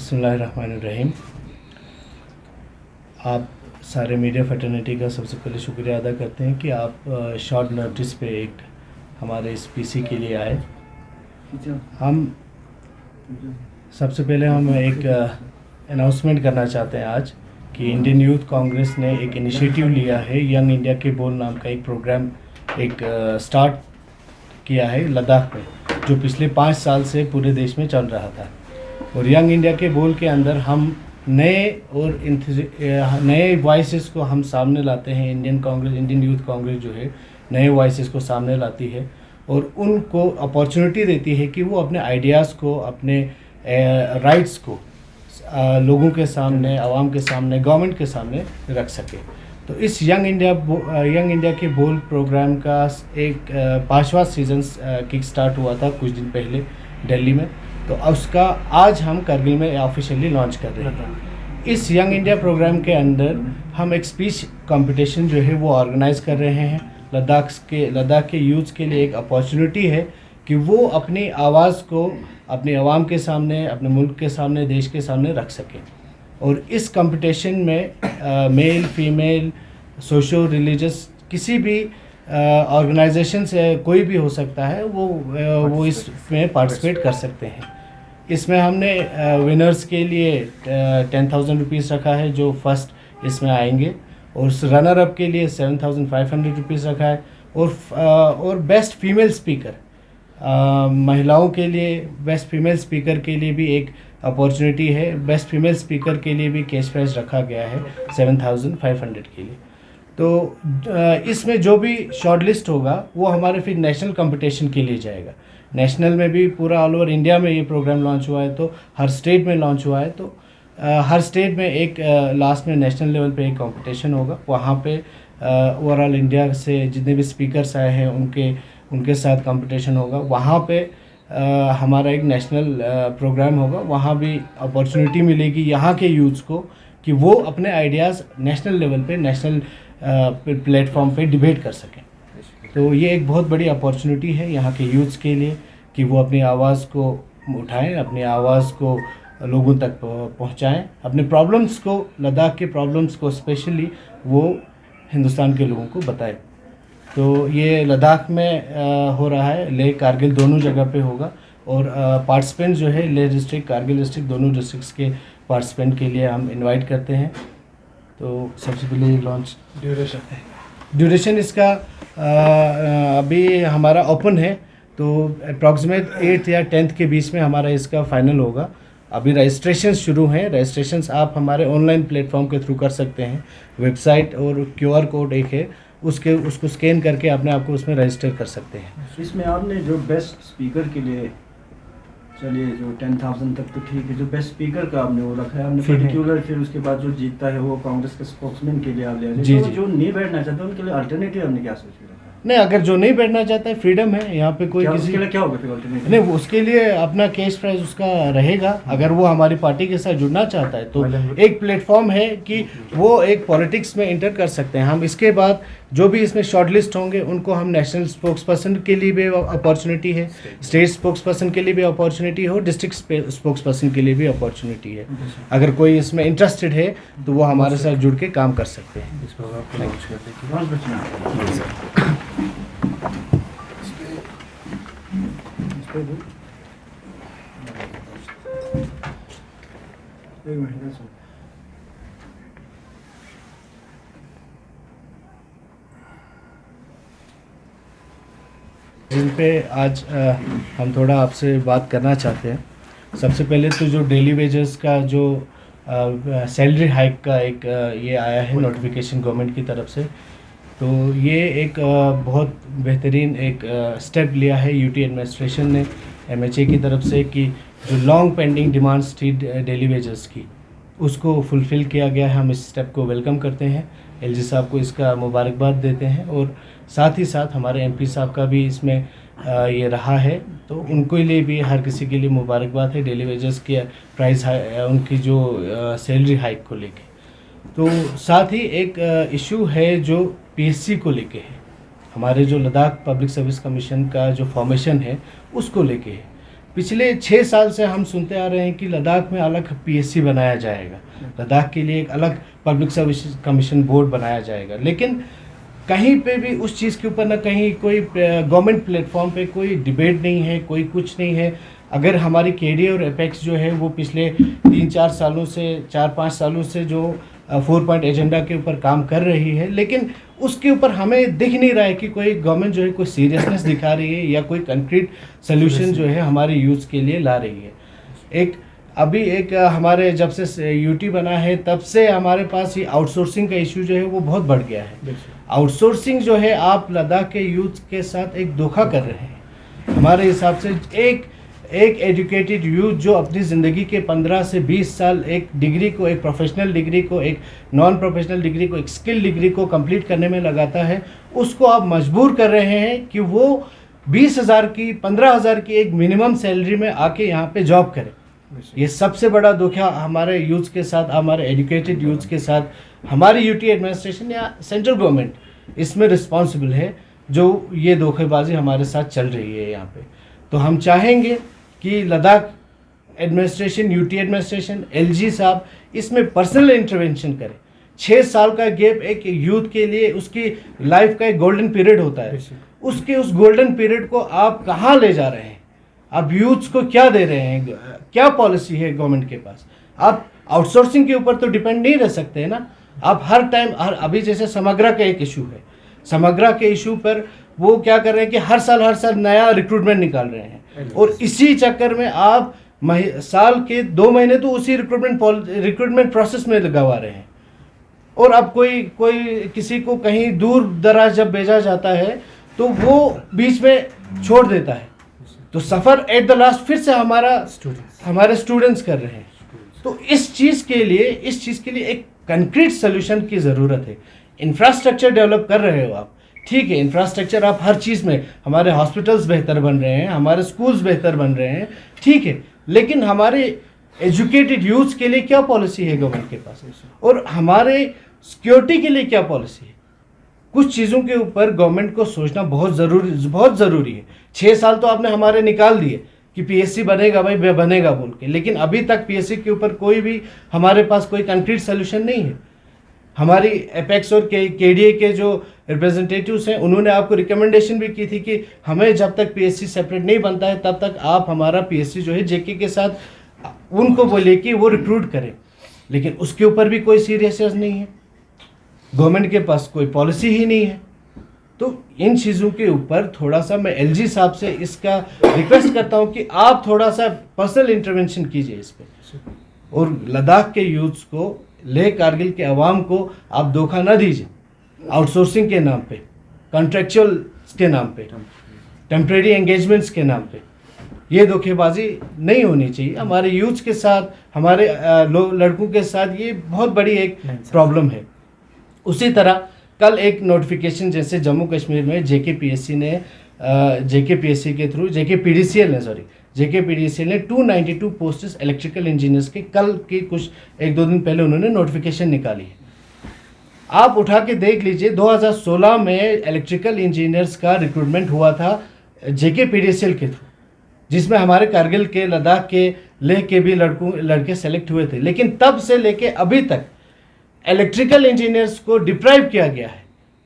बिस्मिल्लाहिर्रहमानिर्रहीम। आप सारे मीडिया फैटर्निटी का सबसे पहले शुक्रिया अदा करते हैं कि आप शॉर्ट नोटिस पे एक हमारे इस पीसी के लिए आए। हम सबसे पहले हम एक अनाउंसमेंट करना चाहते हैं आज कि इंडियन यूथ कांग्रेस ने एक इनिशिएटिव लिया है, यंग इंडिया के बोल नाम का एक प्रोग्राम स्टार्ट किया है लद्दाख में, जो पिछले 5 साल से पूरे देश में चल रहा था। और यंग इंडिया के बोल के अंदर हम नए वॉइसेस को हम सामने लाते हैं। इंडियन यूथ कांग्रेस जो है नए वॉइसेस को सामने लाती है और उनको अपॉर्चुनिटी देती है कि वो अपने आइडियाज़ को, अपने राइट्स को लोगों के सामने, आवाम के सामने, गवर्नमेंट के सामने रख सके। तो इस यंग इंडिया के बोल प्रोग्राम का एक 5वां सीज़न किक स्टार्ट हुआ था कुछ दिन पहले दिल्ली में। तो उसका आज हम करगिल में ऑफिशियली लॉन्च कर रहे हैं। इस यंग इंडिया प्रोग्राम के अंदर हम एक स्पीच कंपटीशन जो है वो ऑर्गेनाइज कर रहे हैं। लद्दाख के यूथ के लिए एक अपॉर्चुनिटी है कि वो अपनी आवाज़ को अपने आवाम के सामने, अपने मुल्क के सामने, देश के सामने रख सकें। और इस कंपटीशन में मेल, फीमेल, सोशो रिलीजियस किसी भी ऑर्गेनाइजेशन से कोई भी हो सकता है, वो इसमें पार्टिसिपेट कर सकते हैं। इसमें हमने विनर्स के लिए 10,000 रुपीज़ रखा है जो फर्स्ट इसमें आएंगे, और रनर अप के लिए 7,500 रुपीज़ रखा है। और बेस्ट फीमेल स्पीकर, महिलाओं के लिए बेस्ट फीमेल स्पीकर के लिए भी एक अपॉर्चुनिटी है। बेस्ट फीमेल स्पीकर के लिए भी कैश प्राइज रखा गया है 7,500 के लिए। तो इसमें जो भी शॉर्टलिस्ट होगा वो हमारे फिर नेशनल कंपटीशन के लिए जाएगा। नेशनल में भी पूरा ऑल ओवर इंडिया में ये प्रोग्राम लॉन्च हुआ है, तो हर स्टेट में लॉन्च हुआ है। तो हर स्टेट में एक लास्ट में नेशनल लेवल पे एक कंपटीशन होगा। वहाँ पे ओवरऑल इंडिया से जितने भी स्पीकर्स आए हैं उनके साथ कंपटीशन होगा। वहाँ पे हमारा एक नेशनल प्रोग्राम होगा। वहाँ भी अपॉर्चुनिटी मिलेगी यहाँ के यूथ्स को कि वो अपने आइडियाज़ नेशनल लेवल पे, नेशनल प्लेटफॉर्म पे डिबेट कर सकें। तो ये एक बहुत बड़ी अपॉर्चुनिटी है यहाँ के यूथ्स के लिए कि वो अपनी आवाज़ को उठाएं, अपनी आवाज़ को लोगों तक पहुँचाएं, अपने प्रॉब्लम्स को, लद्दाख के प्रॉब्लम्स को स्पेशली वो हिंदुस्तान के लोगों को बताएं। तो ये लद्दाख में हो रहा है, लेह कारगिल दोनों जगह पे होगा। और पार्टिसिपेंट जो है लेह डिस्ट्रिक्ट, कारगिल डिस्ट्रिक्ट, दोनों डिस्ट्रिक्ट्स के पार्टिसिपेंट के लिए हम इनवाइट करते हैं। तो सबसे पहले लॉन्च ड्यूरेशन इसका अभी हमारा ओपन है, तो अप्रॉक्सीमेट 8 या 10 के बीच में हमारा इसका फाइनल होगा। अभी रजिस्ट्रेशन शुरू हैं। रजिस्ट्रेशंस आप हमारे ऑनलाइन प्लेटफॉर्म के थ्रू कर सकते हैं। वेबसाइट और QR कोड एक है, उसको स्कैन करके अपने आप को उसमें रजिस्टर कर सकते हैं। इसमें आपने जो बेस्ट स्पीकर के लिए, चलिए जो 10,000 तक तो ठीक है, जो बेस्ट स्पीकर का आपने वो रखा है, आपने पर्टिकुलर, फिर उसके बाद जो जीतता है वो कांग्रेस के स्पोक्समैन के लिए आप ले रहे हैं। जो नहीं बैठना चाहते उनके लिए अल्टरनेटिव हमने क्या सोच रखा है? नहीं, अगर जो नहीं बैठना चाहता है फ्रीडम है यहाँ पे, कोई किसी के लिए क्या होगा फिर अल्टरनेटिव? नहीं, उसके लिए अपना कैश प्राइस उसका रहेगा। अगर वो हमारी पार्टी के साथ जुड़ना चाहता है तो एक प्लेटफॉर्म है कि वो एक पॉलिटिक्स में इंटर कर सकते हैं। हम इसके बाद जो भी इसमें शॉर्टलिस्ट होंगे उनको हम नेशनल स्पोक्स पर्सन के लिए भी अपॉर्चुनिटी है, स्टेट स्पोक्स पर्सन के लिए भी अपॉर्चुनिटी है, और डिस्ट्रिक्ट स्पोक्स पर्सन के लिए भी अपॉर्चुनिटी है। अगर कोई इसमें इंटरेस्टेड है तो वो हमारे साथ जुड़ के काम कर सकते हैं। जिन पे आज हम थोड़ा आपसे बात करना चाहते हैं। सबसे पहले तो जो डेली वेजेस का जो सैलरी हाइक का एक ये आया है नोटिफिकेशन गवर्नमेंट की तरफ से, तो ये एक बहुत बेहतरीन एक स्टेप लिया है यूटी एडमिनिस्ट्रेशन ने, MHA की तरफ से, कि जो लॉन्ग पेंडिंग डिमांड्स थी डेली वेजेस की उसको फुलफ़िल किया गया है। हम इस स्टेप को वेलकम करते हैं, LG साहब को इसका मुबारकबाद देते हैं, और साथ ही साथ हमारे MP साहब का भी इसमें ये रहा है, तो उनको लिए भी, हर किसी के लिए मुबारकबाद है डेली वेजेस के प्राइस उनकी जो सैलरी हाइक को लेके। तो साथ ही एक इशू है जो PSC को लेके है, हमारे जो लद्दाख पब्लिक सर्विस कमीशन का जो फॉर्मेशन है उसको लेके है। पिछले 6 साल से हम सुनते आ रहे हैं कि लद्दाख में अलग पीएससी बनाया जाएगा, लद्दाख के लिए एक अलग पब्लिक सर्विस कमीशन बोर्ड बनाया जाएगा, लेकिन कहीं पे भी उस चीज़ के ऊपर ना कहीं कोई गवर्नमेंट प्लेटफॉर्म पे कोई डिबेट नहीं है, कोई कुछ नहीं है। अगर हमारी केडीए और एपेक्स जो है वो पिछले 3-4 सालों से 4-5 सालों से जो 4 पॉइंट एजेंडा के ऊपर काम कर रही है, लेकिन उसके ऊपर हमें दिख नहीं रहा है कि कोई गवर्नमेंट जो है कोई सीरियसनेस दिखा रही है या कोई कंक्रीट सोल्यूशन जो है हमारे यूथ के लिए ला रही है। अभी हमारे जब से यूटी बना है तब से हमारे पास ये आउटसोर्सिंग का इशू जो है वो बहुत बढ़ गया है। आउटसोर्सिंग जो है, आप लद्दाख के यूथ के साथ एक धोखा कर रहे हैं हमारे हिसाब से। एक एजुकेटेड यूथ जो अपनी ज़िंदगी के 15 से 20 साल एक डिग्री को, एक प्रोफेशनल डिग्री को, एक नॉन प्रोफेशनल डिग्री को, एक स्किल डिग्री को कंप्लीट करने में लगाता है, उसको आप मजबूर कर रहे हैं कि वो 20,000 की 15,000 की एक मिनिमम सैलरी में आके यहाँ पे जॉब करे। ये सबसे बड़ा धोखा हमारे यूथ के साथ, हमारे एजुकेटेड यूथ के साथ, हमारी यूटी एडमिनिस्ट्रेशन या सेंट्रल गवर्नमेंट इसमें रिस्पॉन्सिबल है जो ये धोखेबाजी हमारे साथ चल रही है यहाँ पे। तो हम चाहेंगे कि Ladakh administration, UT administration, LG साहब इसमें पर्सनल इंटरवेंशन करें। 6 साल का गैप एक यूथ के लिए उसकी लाइफ का एक गोल्डन पीरियड होता है, उसके उस गोल्डन पीरियड को आप कहाँ ले जा रहे हैं? आप यूथ्स को क्या दे रहे हैं? क्या पॉलिसी है गवर्नमेंट के पास? आप आउटसोर्सिंग के ऊपर तो डिपेंड नहीं रह सकते हैं ना। आप हर टाइम अभी जैसे समग्रा का एक इशू है, समग्रा के इशू पर वो क्या कर रहे हैं कि हर साल नया रिक्रूटमेंट निकाल रहे हैं, और इसी चक्कर में आप साल के 2 महीने तो उसी रिक्रूटमेंट प्रोसेस में लगवा रहे हैं। और अब कोई किसी को कहीं दूर दराज जब भेजा जाता है तो वो बीच में छोड़ देता है, तो सफ़र एट द लास्ट फिर से हमारे स्टूडेंट्स कर रहे हैं। तो इस चीज़ के लिए एक कंक्रीट सोल्यूशन की ज़रूरत है। इंफ्रास्ट्रक्चर डेवलप कर रहे हो आप, ठीक है, इंफ्रास्ट्रक्चर आप हर चीज़ में, हमारे हॉस्पिटल्स बेहतर बन रहे हैं, हमारे स्कूल्स बेहतर बन रहे हैं, ठीक है, लेकिन हमारे एजुकेटेड यूथ्स के लिए क्या पॉलिसी है गवर्नमेंट के पास, और हमारे सिक्योरिटी के लिए क्या पॉलिसी है? कुछ चीज़ों के ऊपर गवर्नमेंट को सोचना बहुत ज़रूरी है। 6 साल तो आपने हमारे निकाल दिए कि पीएससी बनेगा भाई, बनेगा बोल के, लेकिन अभी तक पीएससी के ऊपर कोई भी हमारे पास कोई कंक्रीट सोल्यूशन नहीं है। हमारी एपेक्स और केडीए के जो रिप्रेजेंटेटिव्स हैं उन्होंने आपको रिकमेंडेशन भी की थी कि हमें जब तक पीएससी सेपरेट नहीं बनता है तब तक आप हमारा पीएससी जो है जेके के साथ उनको बोलिए कि वो रिक्रूट करें, लेकिन उसके ऊपर भी कोई सीरियसनेस नहीं है। गवर्नमेंट के पास कोई पॉलिसी ही नहीं है। तो इन चीज़ों के ऊपर थोड़ा सा मैं एलजी साहब से इसका रिक्वेस्ट करता हूं कि आप थोड़ा सा पर्सनल इंटरवेंशन कीजिए इस पर, और लद्दाख के यूथ्स को, लेह कारगिल के अवाम को आप धोखा ना दीजिए आउटसोर्सिंग के नाम पे, कॉन्ट्रेक्चुअल के नाम पे, टेम्परेरी एंगेजमेंट्स के नाम पे। ये धोखेबाजी नहीं होनी चाहिए। हमारे यूथ्स के साथ, हमारे लड़कों के साथ ये बहुत बड़ी एक प्रॉब्लम है। उसी तरह कल एक नोटिफिकेशन जैसे जम्मू कश्मीर में जेकेपीडीसीएल ने 292 पोस्ट्स इलेक्ट्रिकल इंजीनियर्स के कल के कुछ 1-2 दिन पहले उन्होंने नोटिफिकेशन निकाली है। आप उठा के देख लीजिए, 2016 में इलेक्ट्रिकल इंजीनियर्स का रिक्रूटमेंट हुआ था जेकेपीडीसीएल के थ्रू, जिसमें हमारे कारगिल के, लद्दाख के, लेह के भी लड़के सेलेक्ट हुए थे, लेकिन तब से लेके अभी तक इलेक्ट्रिकल इंजीनियर्स को डिप्राइव किया गया है।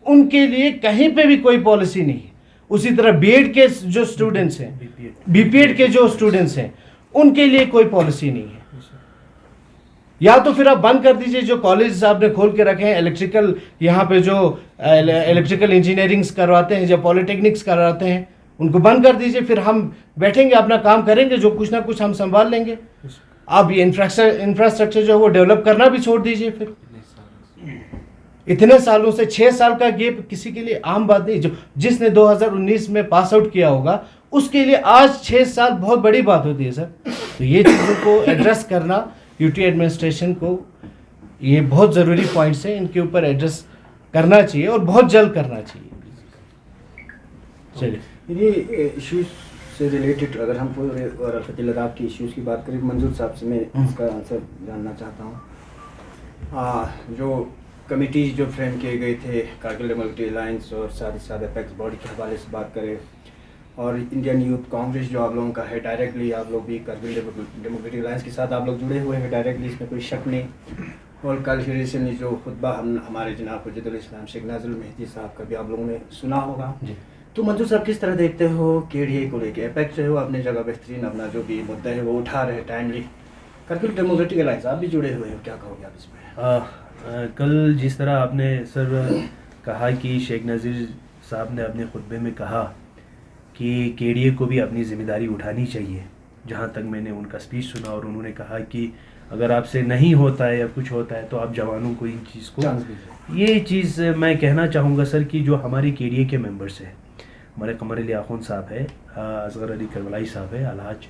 उनके लिए कहीं पे भी कोई पॉलिसी नहीं है। उसी तरह बीएड के जो स्टूडेंट्स हैं, बीपीएड के जो स्टूडेंट्स हैं, उनके लिए कोई पॉलिसी नहीं है। या तो फिर आप बंद कर दीजिए जो कॉलेज आपने खोल के रखे हैं इलेक्ट्रिकल, यहाँ पे जो इलेक्ट्रिकल इंजीनियरिंग्स करवाते हैं, जो पॉलिटेक्निक्स करवाते हैं, उनको बंद कर दीजिए, फिर हम बैठेंगे अपना काम करेंगे, जो कुछ ना कुछ हम संभाल लेंगे। आप ये इंफ्रास्ट्रक्चर जो है वो डेवलप करना भी छोड़ दीजिए। फिर इतने सालों से 6 साल का गैप किसी के लिए आम बात नहीं। जिसने 2019 में पास आउट किया होगा उसके लिए आज 6 साल बहुत बड़ी बात होती है सर। तो ये चीज़ों को एड्रेस करना यूटी एडमिनिस्ट्रेशन को, ये बहुत ज़रूरी पॉइंट्स हैं, इनके ऊपर एड्रेस करना चाहिए और बहुत जल्द करना चाहिए। चलिए, ये इश्यूज से रिलेटेड अगर हम पूरे लद्दाख की इश्यूज की बात करें, मंजूर साहब से मैं इसका आंसर जानना चाहता हूँ। जो कमिटीज जो फ्रेम किए गए थे कारगिल डेमोक्रेटिक अलायंस और साथ ही साथ एपेक्स बॉडी के हवाले से बात करें, और इंडियन यूथ कांग्रेस जो आप लोगों का है, डायरेक्टली आप लोग भी करगिल डेमोक्रेटिक अलायंस के साथ आप लोग जुड़े हुए हैं डायरेक्टली, इसमें कोई शक नहीं। और कल फिर रिसेंटली जो खुतबा हमारे जनाब हुज्जतुल इस्लाम शेख नाज़िरुल मेहदी साहब का भी आप लोगों ने सुना होगा। तो मंजूर साहब किस तरह देखते हो केडीए को लेके? एपेक्स जो है वो अपनी जगह बेहतरीन अपना जो भी मुद्दा है वो उठा रहे टाइमली, करगिल डेमोक्रेटिक अलायंस आप भी जुड़े हुए हो, क्या कहोगे आप इसमें? कल जिस तरह आपने सर कहा कि शेख नज़ीर साहब ने अपने खुतबे में कहा कि केडीए को भी अपनी ज़िम्मेदारी उठानी चाहिए, जहाँ तक मैंने उनका स्पीच सुना, और उन्होंने कहा कि अगर आपसे नहीं होता है या कुछ होता है तो आप जवानों को इन चीज़ को, ये चीज़ मैं कहना चाहूँगा सर कि जो हमारी केडीए के मेंबर्स हैं, हमारे कमर अली आखुन साहब है, असगर अली करबलाई साहब है अलहाज,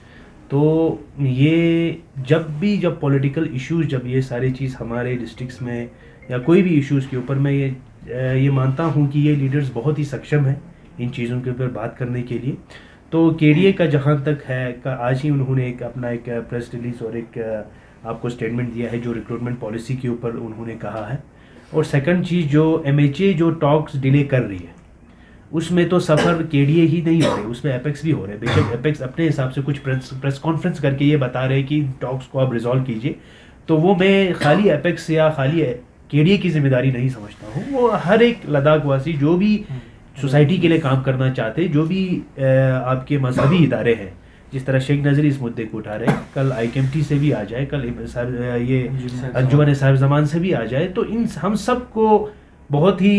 तो ये जब पॉलिटिकल इश्यूज़, जब ये सारी चीज़ हमारे डिस्ट्रिक्ट्स में या कोई भी इश्यूज़ के ऊपर, मैं ये मानता हूँ कि ये लीडर्स बहुत ही सक्षम हैं इन चीज़ों के ऊपर बात करने के लिए। तो केडीए का जहाँ तक है, आज ही उन्होंने अपना एक प्रेस रिलीज़ और एक आपको स्टेटमेंट दिया है जो रिक्रूटमेंट पॉलिसी के ऊपर उन्होंने कहा है। और सेकंड चीज़, जो एमएचए जो टॉक्स डिले कर रही है, उसमें तो सफ़र केडीए ही नहीं हो रहे, उसमें एपेक्स भी हो रहे हैं। बेशक एपेक्स अपने हिसाब से कुछ प्रेस कॉन्फ्रेंस करके ये बता रहे हैं कि टॉक्स को आप रिजॉल्व कीजिए, तो वो मैं खाली एपेक्स या खाली केडीए की जिम्मेदारी नहीं समझता हूँ। वो हर एक लद्दाख वासी जो भी सोसाइटी के लिए काम करना चाहते, जो भी आपके मजहबी इदारे हैं, जिस तरह शेख नज़ीर इस मुद्दे को उठा रहे, कल आईकेएमटी से भी आ जाए, कल ये अंजुमन साहिब ज़मान से भी आ जाए, तो इन हम सब को बहुत ही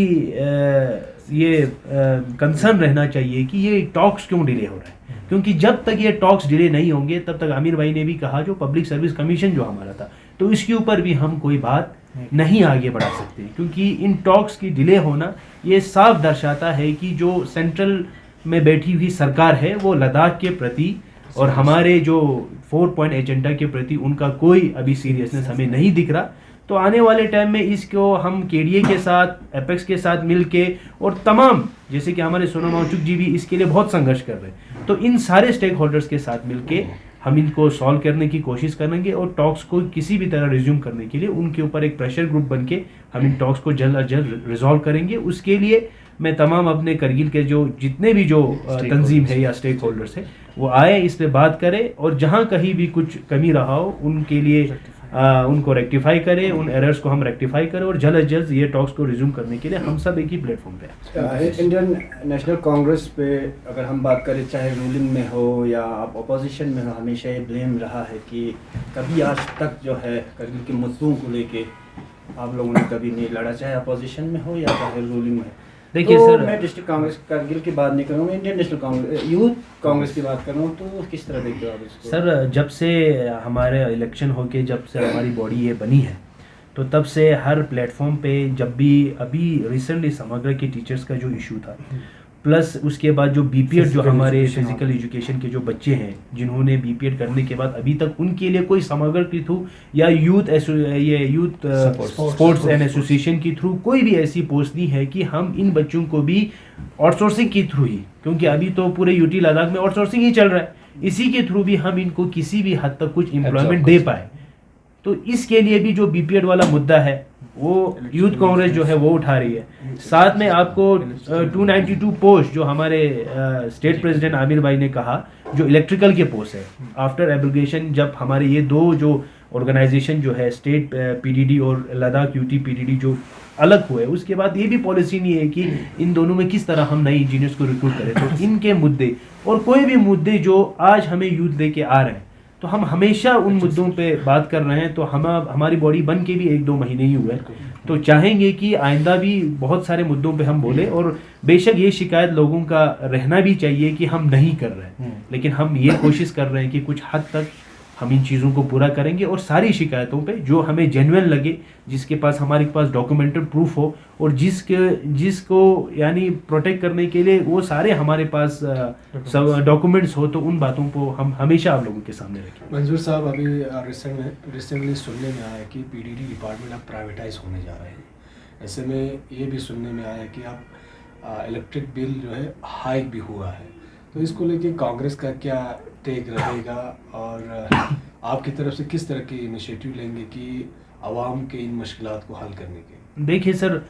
ये कंसर्न रहना चाहिए कि ये टॉक्स क्यों डिले हो रहा है। क्योंकि जब तक ये टॉक्स डिले नहीं होंगे तब तक आमिर भाई ने भी कहा, जो पब्लिक सर्विस कमीशन जो हमारा था, तो इसके ऊपर भी हम कोई बात नहीं आगे बढ़ा सकते, क्योंकि इन टॉक्स की डिले होना ये साफ दर्शाता है कि जो सेंट्रल में बैठी हुई सरकार है वो लद्दाख के प्रति और हमारे जो 4 पॉइंट एजेंडा के प्रति उनका कोई अभी सीरियसनेस हमें नहीं दिख रहा। तो आने वाले टाइम में इसको हम केडीए के साथ, एपेक्स के साथ मिलके, और तमाम जैसे कि हमारे सोनम वांगचुक जी भी इसके लिए बहुत संघर्ष कर रहे हैं, तो इन सारे स्टेक होल्डर्स के साथ मिलके हम इनको सॉल्व करने की कोशिश करेंगे और टॉक्स को किसी भी तरह रिज्यूम करने के लिए उनके ऊपर एक प्रेशर ग्रुप बन के हम इन टॉक्स को जल्द अज जल्द रिजॉल्व करेंगे। उसके लिए मैं तमाम अपने करगिल के जो जितने भी जो तंजीम है या स्टेक होल्डर्स है वो आए, इस पे बात करें, और जहाँ कहीं भी कुछ कमी रहा हो उनके लिए उनको रेक्टिफाई करें, उन एरर्स को हम रेक्टिफाई करें, और जल्द अज जल्द ये टॉक्स को रिज्यूम करने के लिए हम सब एक ही प्लेटफॉर्म पे हैं। इंडियन नेशनल कांग्रेस पे अगर हम बात करें, चाहे रूलिंग में हो या आप अपोजिशन में हो, हमेशा ये ब्लेम रहा है कि कभी आज तक जो है करगिल के मुद्दों को लेके आप लोगों ने कभी नहीं लड़ा, चाहे अपोजिशन में हो या चाहे रूलिंग में। देखिए सर, मैं डिस्ट्रिक्ट कांग्रेस करगिल की बात नहीं कर रहा हूँ, Indian national Congress youth Congress की बात कर रहा हूँ, तो किस तरह देखते हो आप इसको? सर, जब से हमारे इलेक्शन होके जब से हमारी बॉडी ये बनी है, तो तब से हर प्लेटफॉर्म पे, जब भी अभी रिसेंटली समग्र के टीचर्स का जो इशू था, प्लस उसके बाद जो बीपीएड जो हमारे फिजिकल एजुकेशन के जो बच्चे हैं जिन्होंने बीपीएड करने के बाद अभी तक उनके लिए कोई समग्र के थ्रू या यूथ स्पोर्ट्स एंड एसोसिएशन के थ्रू कोई भी ऐसी पोस्ट नहीं है कि हम इन बच्चों को भी आउटसोर्सिंग के थ्रू ही, क्योंकि अभी तो पूरे यूटी लद्दाख में आउटसोर्सिंग ही चल रहा है, इसी के थ्रू भी हम इनको किसी भी हद तक कुछ एम्प्लॉयमेंट दे पाए। तो इसके लिए भी जो बीपीएड वाला मुद्दा है वो यूथ कांग्रेस जो है वो उठा रही है। साथ में आपको 292 पोस्ट जो हमारे स्टेट प्रेसिडेंट आमिर भाई ने कहा, जो इलेक्ट्रिकल के पोस्ट है, आफ्टर एब्रोगेशन जब हमारे ये दो जो ऑर्गेनाइजेशन जो है स्टेट पीडीडी और लद्दाख यूटी पीडीडी जो अलग हुए, उसके बाद ये भी पॉलिसी नहीं है कि इन दोनों में किस तरह हम नए इंजीनियर्स को रिक्रूट करें। तो इनके मुद्दे और कोई भी मुद्दे जो आज हमें यूथ लेके आ रहे हैं, तो हम हमेशा उन मुद्दों पे बात कर रहे हैं। तो हमारी बॉडी बन के भी 1-2 महीने ही हुए, तो चाहेंगे कि आइंदा भी बहुत सारे मुद्दों पे हम बोले, और बेशक ये शिकायत लोगों का रहना भी चाहिए कि हम नहीं कर रहे हैं, लेकिन हम ये कोशिश कर रहे हैं कि कुछ हद तक हम इन चीज़ों को पूरा करेंगे, और सारी शिकायतों पे जो हमें जेन्युइन लगे, जिसके पास हमारे पास डॉक्यूमेंटेड प्रूफ हो, और जिसको यानी प्रोटेक्ट करने के लिए वो सारे हमारे पास डॉक्यूमेंट्स हो, तो उन बातों को हम हमेशा आप लोगों के सामने रखें। मंजूर साहब, अभी रिसेंटली सुनने में आया कि पीडीडी डिपार्टमेंट अब प्राइवेटाइज होने जा रहे हैं। ऐसे में ये भी सुनने में आया कि अब इलेक्ट्रिक बिल जो है हाइक भी हुआ है, तो इसको लेके कांग्रेस का क्या टेक रहेगा, और आपकी तरफ से किस तरह के इनिशिएटिव लेंगे कि आवाम के इन मुश्किलात को हल करने के? देखिए सर,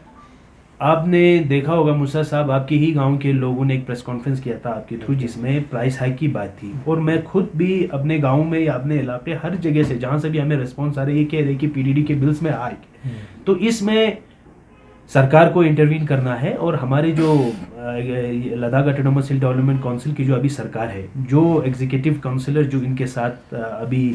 आपने देखा होगा मुसा साहब, आपके ही गांव के लोगों ने एक प्रेस कॉन्फ्रेंस किया था आपके थ्रू, जिसमें प्राइस हाइक की बात थी। और मैं खुद भी अपने गांव में या अपने इलाके हर जगह से जहां से भी हमें रिस्पॉन्स आ रहे, ये कह रहे कि पीडीडी के बिल्स में हाइक। तो इसमें सरकार को इंटरवीन करना है, और हमारे जो लद्दाख ऑटोनोमस हिल डेवलपमेंट काउंसिल की जो अभी सरकार है, जो एग्जीक्यूटिव काउंसिलर जो इनके साथ अभी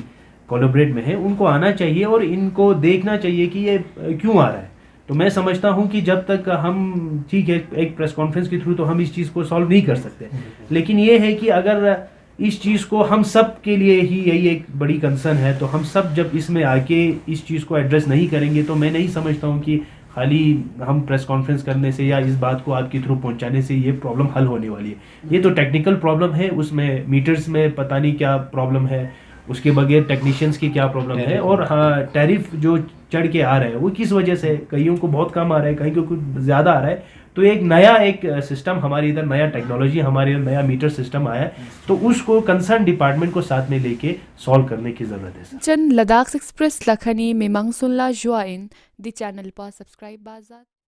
कोलैबोरेट में है, उनको आना चाहिए और इनको देखना चाहिए कि ये क्यों आ रहा है। तो मैं समझता हूं कि जब तक हम, ठीक है, एक प्रेस कॉन्फ्रेंस के थ्रू तो हम इस चीज़ को सॉल्व नहीं कर सकते, लेकिन ये है कि अगर इस चीज़ को हम सब के लिए ही यही एक बड़ी कंसर्न है, तो हम सब जब इसमें आके इस चीज़ को एड्रेस नहीं करेंगे, तो मैं नहीं समझता हूँ कि खाली हम प्रेस कॉन्फ्रेंस करने से या इस बात को आपके थ्रू पहुंचाने से ये प्रॉब्लम हल होने वाली है। ये तो टेक्निकल प्रॉब्लम है, उसमें मीटर्स में पता नहीं क्या प्रॉब्लम है, उसके बगैर टेक्नीशियंस की क्या प्रॉब्लम है, और हाँ टैरिफ जो चढ़ के आ रहा है वो किस वजह से, कईयों को बहुत कम आ रहा है, कहीं को कुछ ज़्यादा आ रहा है। तो एक नया सिस्टम हमारे इधर, नया टेक्नोलॉजी हमारे इधर, नया मीटर सिस्टम आया है, तो उसको कंसर्न डिपार्टमेंट को साथ में लेके सॉल्व करने की ज़रूरत है। चन लद्दाख एक्सप्रेस लखनी मेमंग सुनला जुआइन द चैनल पर सब्सक्राइब बाजात।